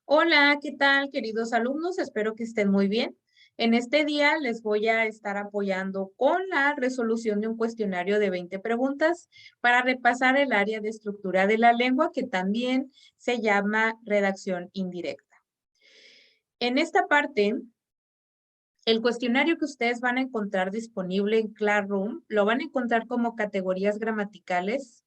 Hola, ¿qué tal, queridos alumnos? Espero que estén muy bien. En este día les voy a estar apoyando con la resolución de un cuestionario de 20 preguntas para repasar el área de estructura de la lengua que también se llama redacción indirecta. En esta parte, el cuestionario que ustedes van a encontrar disponible en Classroom lo van a encontrar como categorías gramaticales.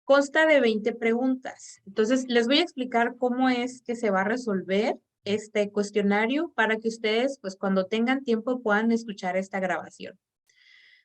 Consta de 20 preguntas. Entonces, les voy a explicar cómo es que se va a resolver este cuestionario para que ustedes, pues cuando tengan tiempo, puedan escuchar esta grabación.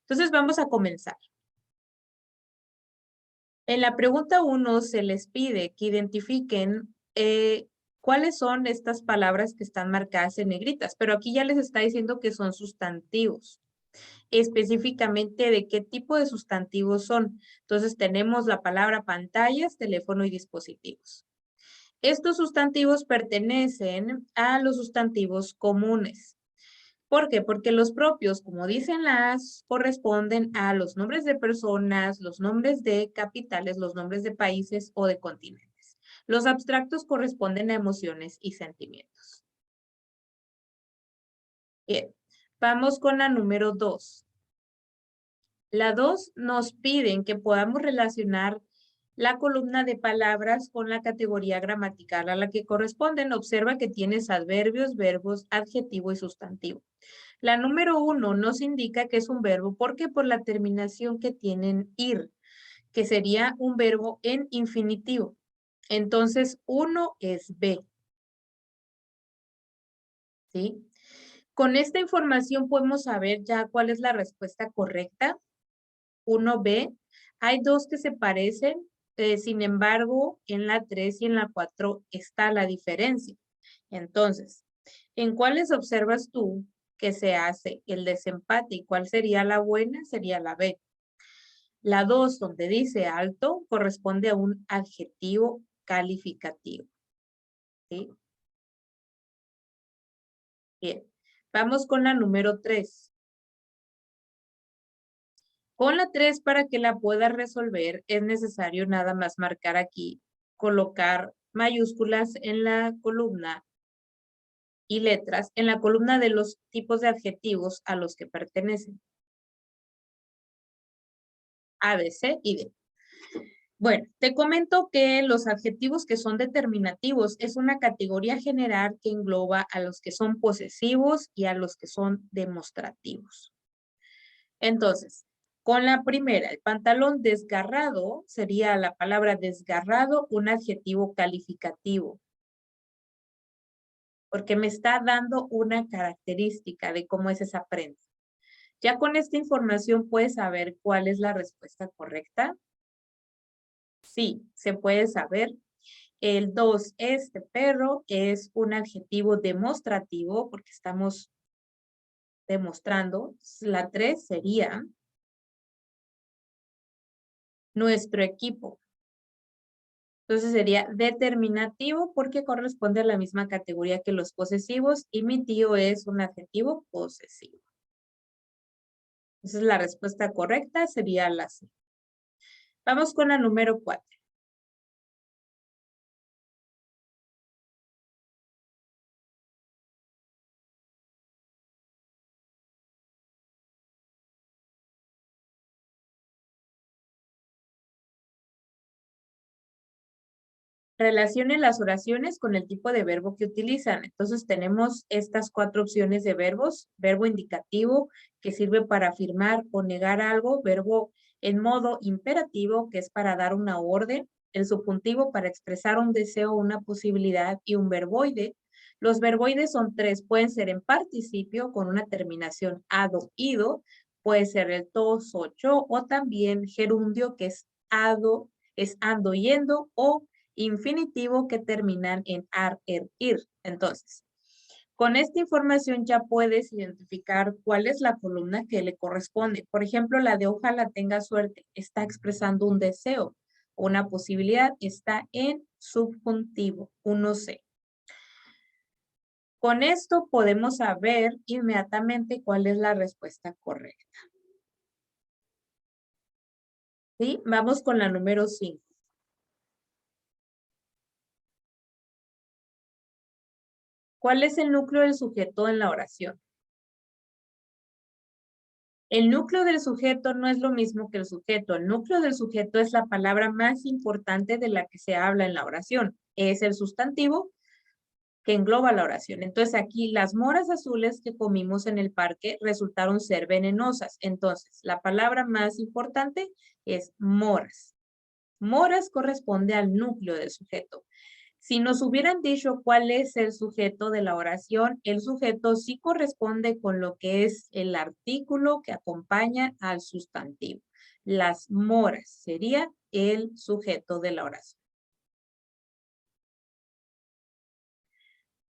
Entonces, vamos a comenzar. En la pregunta 1 se les pide que identifiquen cuáles son estas palabras que están marcadas en negritas, pero aquí ya les está diciendo que son sustantivos. Específicamente de qué tipo de sustantivos son. Entonces, tenemos la palabra pantallas, teléfono y dispositivos. Estos sustantivos pertenecen a los sustantivos comunes. ¿Por qué? Porque los propios, como dicen las, corresponden a los nombres de personas, los nombres de capitales, los nombres de países o de continentes. Los abstractos corresponden a emociones y sentimientos. Bien, vamos con la número 2. La 2 nos piden que podamos relacionar la columna de palabras con la categoría gramatical a la que corresponden. Observa que tienes adverbios, verbos, adjetivo y sustantivo. La número 1 nos indica que es un verbo porque por la terminación que tienen ir, que sería un verbo en infinitivo. Entonces, 1 es B. ¿Sí? Con esta información podemos saber ya cuál es la respuesta correcta. 1B. Hay dos que se parecen, sin embargo, en la 3 y en la 4 está la diferencia. Entonces, ¿en cuáles observas tú que se hace el desempate y cuál sería la buena? Sería la B. La 2, donde dice alto, corresponde a un adjetivo calificativo. ¿Sí? Bien. Vamos con la número 3. Con la 3, para que la puedas resolver, es necesario nada más marcar aquí, colocar mayúsculas en la columna y letras en la columna de los tipos de adjetivos a los que pertenecen. A, B, C y D. Bueno, te comento que los adjetivos que son determinativos es una categoría general que engloba a los que son posesivos y a los que son demostrativos. Entonces, con la primera, el pantalón desgarrado, sería la palabra desgarrado un adjetivo calificativo, porque me está dando una característica de cómo es esa prenda. Ya con esta información puedes saber cuál es la respuesta correcta. Sí, se puede saber. El 2, este perro es un adjetivo demostrativo porque estamos demostrando. La 3 sería nuestro equipo. Entonces sería determinativo porque corresponde a la misma categoría que los posesivos y mi tío es un adjetivo posesivo. Entonces la respuesta correcta sería la C. Vamos con la número 4. Relacione las oraciones con el tipo de verbo que utilizan. Entonces tenemos estas 4 opciones de verbos. Verbo indicativo, que sirve para afirmar o negar algo. Verbo en modo imperativo, que es para dar una orden. El subjuntivo para expresar un deseo o una posibilidad. Y un verboide. Los verboides son 3. Pueden ser en participio con una terminación ado, ido. Puede ser el tos o yo. O también gerundio, que es ado, es ando, yendo. O infinitivo que terminan en ar, er, ir. Entonces, con esta información ya puedes identificar cuál es la columna que le corresponde. Por ejemplo, la de ojalá tenga suerte está expresando un deseo, una posibilidad, está en subjuntivo, 1C. Con esto podemos saber inmediatamente cuál es la respuesta correcta. ¿Sí? Vamos con la número 5. ¿Cuál es el núcleo del sujeto en la oración? El núcleo del sujeto no es lo mismo que el sujeto. El núcleo del sujeto es la palabra más importante de la que se habla en la oración. Es el sustantivo que engloba la oración. Entonces aquí las moras azules que comimos en el parque resultaron ser venenosas. Entonces la palabra más importante es moras. Moras corresponde al núcleo del sujeto. Si nos hubieran dicho cuál es el sujeto de la oración, el sujeto sí corresponde con lo que es el artículo que acompaña al sustantivo. Las moras sería el sujeto de la oración.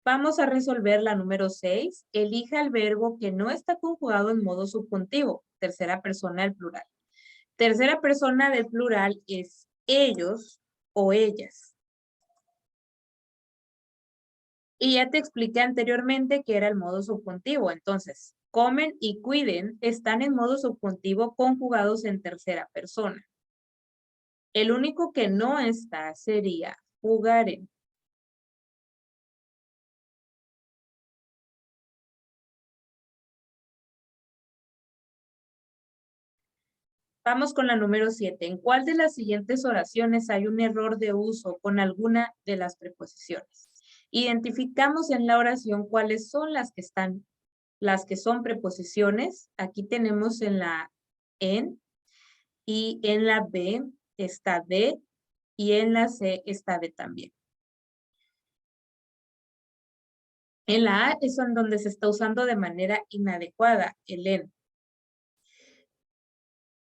Vamos a resolver la número 6. Elija el verbo que no está conjugado en modo subjuntivo, tercera persona del plural. Tercera persona del plural es ellos o ellas. Y ya te expliqué anteriormente que era el modo subjuntivo. Entonces, comen y cuiden están en modo subjuntivo conjugados en tercera persona. El único que no está sería jugaren. Vamos con la número 7. ¿En cuál de las siguientes oraciones hay un error de uso con alguna de las preposiciones? Identificamos en la oración cuáles son las que son preposiciones. Aquí tenemos en la en y en la B está de y en la C está de también. En la A es en donde se está usando de manera inadecuada el en.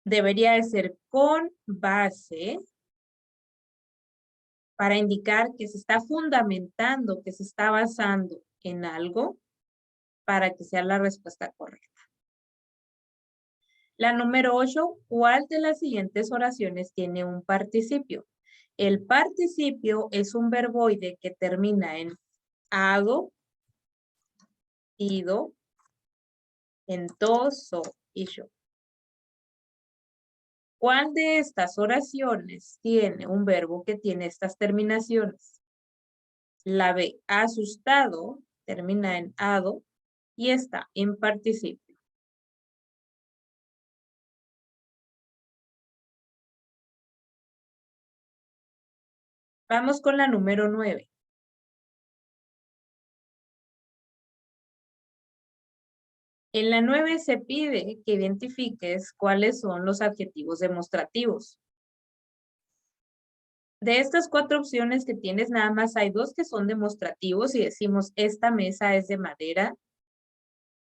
Debería de ser con base para indicar que se está fundamentando, que se está basando en algo para que sea la respuesta correcta. La número 8, ¿cuál de las siguientes oraciones tiene un participio? El participio es un verboide que termina en ado, ido, entoso y yo. ¿Cuál de estas oraciones tiene un verbo que tiene estas terminaciones? La B, asustado, termina en ado y está en participio. Vamos con la número 9. En la 9 se pide que identifiques cuáles son los adjetivos demostrativos. De estas 4 opciones que tienes, nada más hay 2 que son demostrativos y decimos esta mesa es de madera.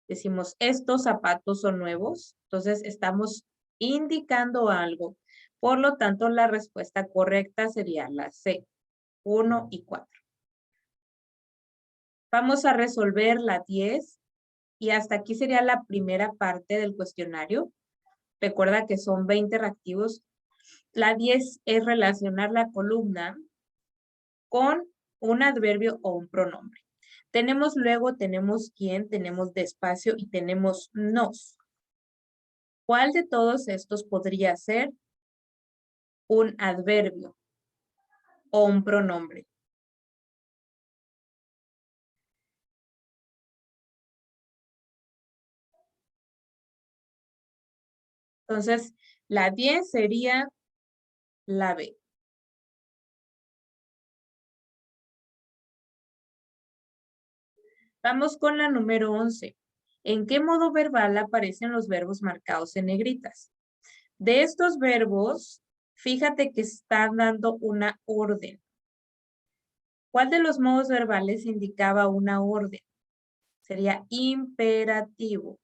Decimos estos zapatos son nuevos. Entonces estamos indicando algo. Por lo tanto, la respuesta correcta sería la C, 1 y 4. Vamos a resolver la 10 y hasta aquí sería la primera parte del cuestionario. Recuerda que son 20 reactivos. La 10 es relacionar la columna con un adverbio o un pronombre. Tenemos quién, tenemos despacio y tenemos nos. ¿Cuál de todos estos podría ser un adverbio o un pronombre? Entonces, la 10 sería la B. Vamos con la número 11. ¿En qué modo verbal aparecen los verbos marcados en negritas? De estos verbos, fíjate que están dando una orden. ¿Cuál de los modos verbales indicaba una orden? Sería imperativo.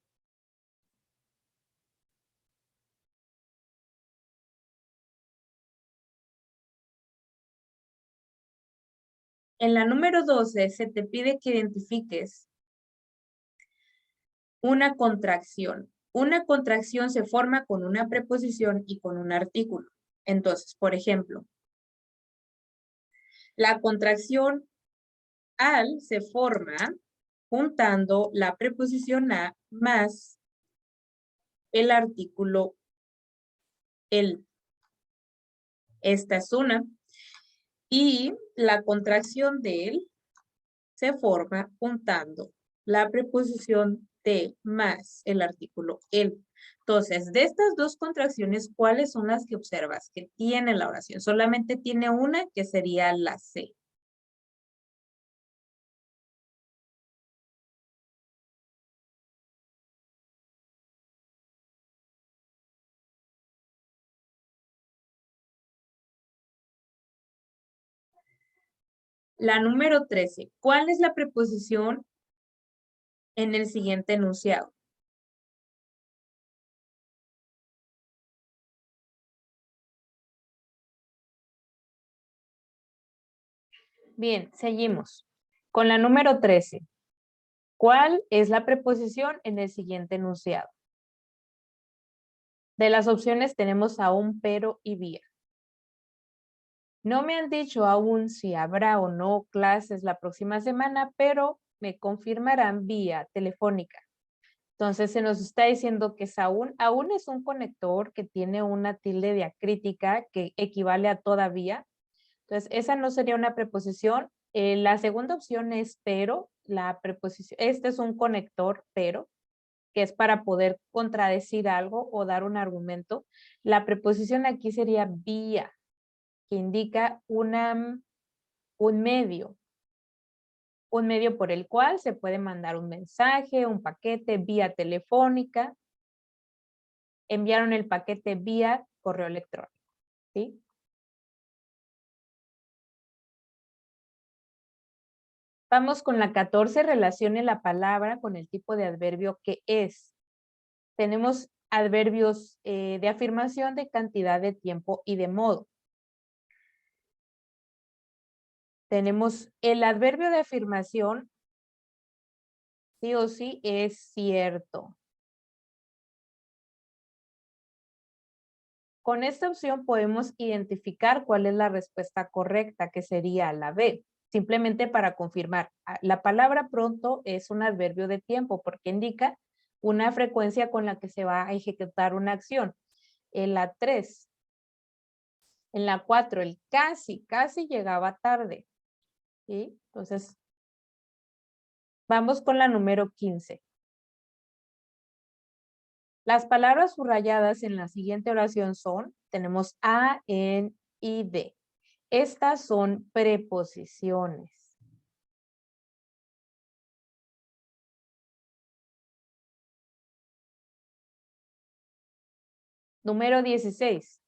En la número 12 se te pide que identifiques una contracción. Una contracción se forma con una preposición y con un artículo. Entonces, por ejemplo, la contracción al se forma juntando la preposición a más el artículo el. Esta es una. Y la contracción de él se forma juntando la preposición de más el artículo el. Entonces, de estas dos contracciones, ¿cuáles son las que observas que tiene la oración? Solamente tiene una, que sería la C. La número 13. ¿Cuál es la preposición en el siguiente enunciado? Bien, seguimos. Con la número 13. ¿Cuál es la preposición en el siguiente enunciado? De las opciones tenemos aún, pero y vía. No me han dicho aún si habrá o no clases la próxima semana, pero me confirmarán vía telefónica. Entonces se nos está diciendo que es aún. Aún es un conector que tiene una tilde diacrítica que equivale a todavía. Entonces esa no sería una preposición. La segunda opción es pero. La preposición, este es un conector pero, que es para poder contradecir algo o dar un argumento. La preposición aquí sería vía, que indica un medio por el cual se puede mandar un mensaje, un paquete vía telefónica. Enviaron el paquete vía correo electrónico, ¿sí? Vamos con la 14, relacione la palabra con el tipo de adverbio que es. Tenemos adverbios de afirmación de cantidad, de tiempo y de modo. Tenemos el adverbio de afirmación, sí o sí es cierto. Con esta opción podemos identificar cuál es la respuesta correcta, que sería la B. Simplemente para confirmar, la palabra pronto es un adverbio de tiempo porque indica una frecuencia con la que se va a ejecutar una acción. En la 3, en la 4, el casi llegaba tarde. ¿Sí? Entonces, vamos con la número 15. Las palabras subrayadas en la siguiente oración son, tenemos a, en y de. Estas son preposiciones. Número 16.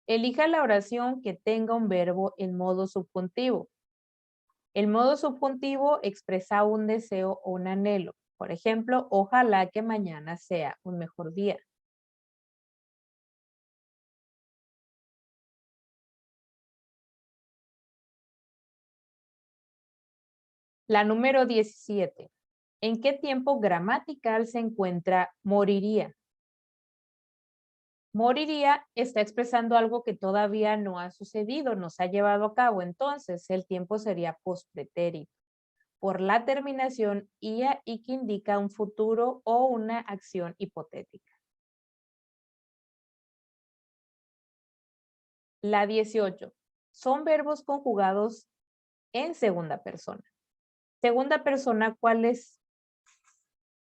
Elija la oración que tenga un verbo en modo subjuntivo. El modo subjuntivo expresa un deseo o un anhelo. Por ejemplo, ojalá que mañana sea un mejor día. La número 17. ¿En qué tiempo gramatical se encuentra moriría? Moriría está expresando algo que todavía no ha sucedido, no se ha llevado a cabo. Entonces, el tiempo sería postpretérito, por la terminación ia y que indica un futuro o una acción hipotética. La 18. Son verbos conjugados en segunda persona. Segunda persona, ¿cuáles?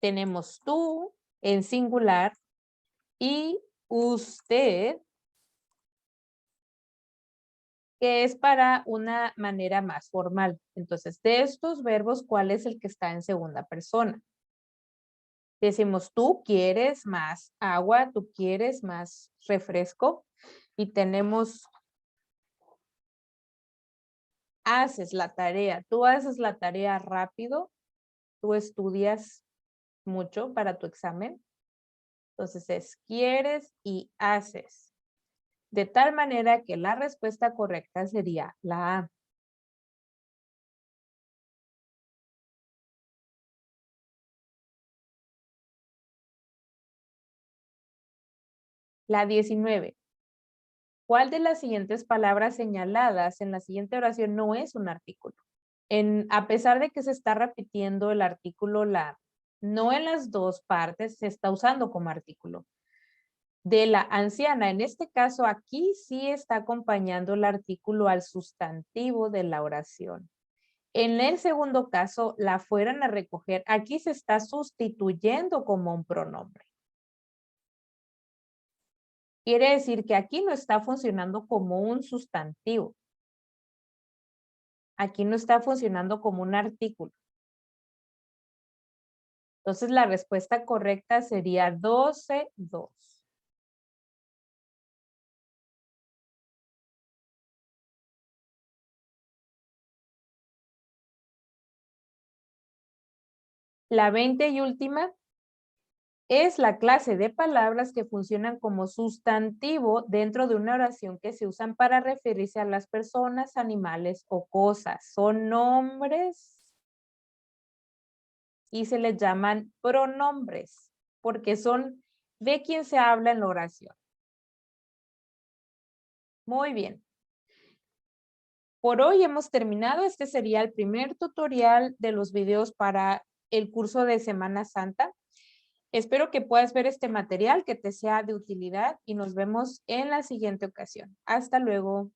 Tenemos tú en singular y usted, que es para una manera más formal. Entonces, de estos verbos, ¿cuál es el que está en segunda persona? Decimos, tú quieres más agua, tú quieres más refresco. Y tenemos, haces la tarea. Tú haces la tarea rápido. Tú estudias mucho para tu examen. Entonces es quieres y haces. De tal manera que la respuesta correcta sería la A. La 19. ¿Cuál de las siguientes palabras señaladas en la siguiente oración no es un artículo? A pesar de que se está repitiendo el artículo la, no en las dos partes se está usando como artículo. De la anciana, en este caso aquí sí está acompañando el artículo al sustantivo de la oración. En el segundo caso, la fueran a recoger. Aquí se está sustituyendo como un pronombre. Quiere decir que aquí no está funcionando como un sustantivo. Aquí no está funcionando como un artículo. Entonces, la respuesta correcta sería 12:2. La 20 y última es la clase de palabras que funcionan como sustantivo dentro de una oración que se usan para referirse a las personas, animales o cosas. Son nombres y se les llaman pronombres porque son de quien se habla en la oración. Muy bien. Por hoy hemos terminado. Este sería el primer tutorial de los videos para el curso de Semana Santa. Espero que puedas ver este material, que te sea de utilidad y nos vemos en la siguiente ocasión. Hasta luego.